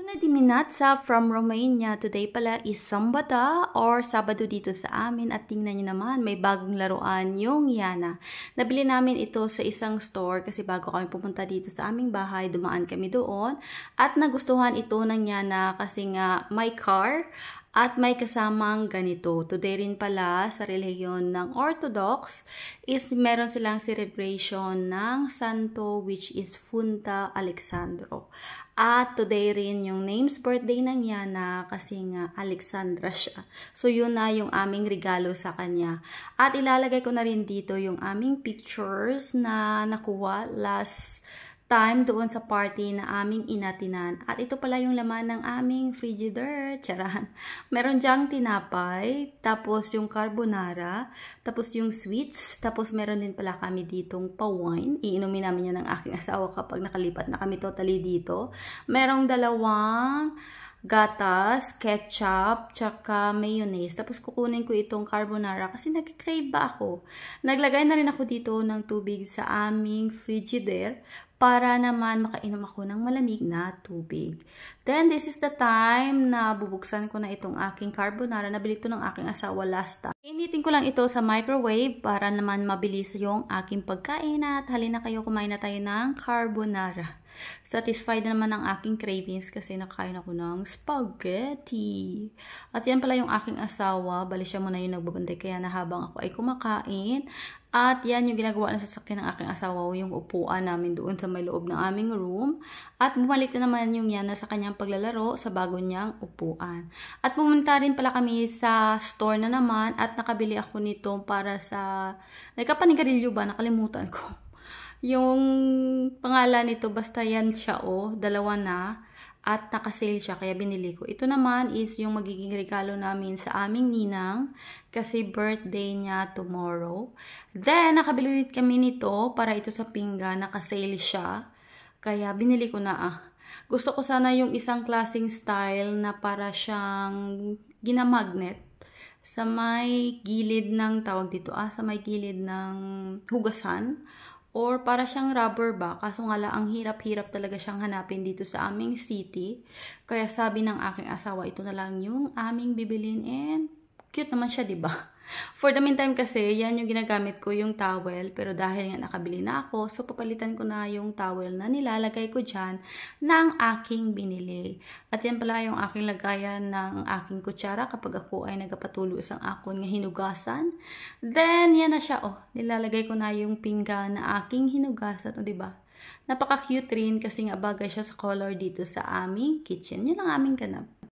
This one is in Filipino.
Una Diminatsa from Romania. Today pala is Sambata or Sabado dito sa amin at tingnan nyo naman may bagong laruan yung Yana. Nabili namin ito sa isang store kasi bago kami pupunta dito sa aming bahay, dumaan kami doon at nagustuhan ito ng Yana kasi nga may car at may kasamang ganito. Today rin pala sa relihiyon ng Orthodox is meron silang celebration ng Santo which is Funta Alexandro. At today rin yung name's birthday ng Yana kasi nga Alexandra siya. So yun na yung aming regalo sa kanya. At ilalagay ko na rin dito yung aming pictures na nakuha last time doon sa party na aming inatinan. At ito pala yung laman ng aming frigidaire. Charan. Meron dyang tinapay, tapos yung carbonara, tapos yung sweets, tapos meron din pala kami ditong pa-wine. Iinumin namin yan ng aking asawa kapag nakalipat na kami totally dito. Merong dalawang gatas, ketchup, tsaka mayonnaise. Tapos kukunin ko itong carbonara kasi nag-crave ba ako. Naglagay na rin ako dito ng tubig sa aming frigidaire para naman makainom ako ng malamig na tubig. Then, this is the time na bubuksan ko na itong aking carbonara. Nabili ito ng aking asawa last time. Initin ko lang ito sa microwave para naman mabilis yung aking pagkain at halina kayo kumain na tayo ng carbonara. Satisfied na naman ang aking cravings kasi nakain ako ng spaghetti. At yan pala yung aking asawa. Bali siya muna yung nagbabantay kaya na habang ako ay kumakain. At yan yung ginagawa ng sasakyan ng aking asawa, yung upuan namin doon sa may loob ng aming room. At bumalik na naman yung Yana sa kanyang paglalaro sa bago niyang upuan. At pumunta rin pala kami sa store na naman at nakabili ako nito para sa nagkapanigarilyo ba? Nakalimutan ko. Yung pangalan nito, basta yan siya dalawa na. At nakasale siya, kaya binili ko. Ito naman is yung magiging regalo namin sa aming ninang kasi birthday niya tomorrow. Then, nakabili ulit kami nito para ito sa pinggan. Nakasale siya. Kaya binili ko na Gusto ko sana yung isang klaseng style na para siyang ginamagnet sa may gilid ng tawag dito, sa may gilid ng hugasan. Or para siyang rubber ba, kaso nga lang ang hirap-hirap talaga siyang hanapin dito sa aming city. Kaya sabi ng aking asawa, ito na lang yung aming bibilin and cute naman siya, diba? For the meantime kasi, yan yung ginagamit ko, yung towel. Pero dahil nga nakabili na ako, so papalitan ko na yung towel na nilalagay ko dyan ng aking binili. At yan pala yung aking lagayan ng aking kutsara kapag ako ay nagpatulo isang akon nga hinugasan. Then, yan na siya. Nilalagay ko na yung pinggan na aking hinugasan. Diba? Napaka-cute rin kasi nga bagay siya sa color dito sa aming kitchen. Yan ang aming ganap.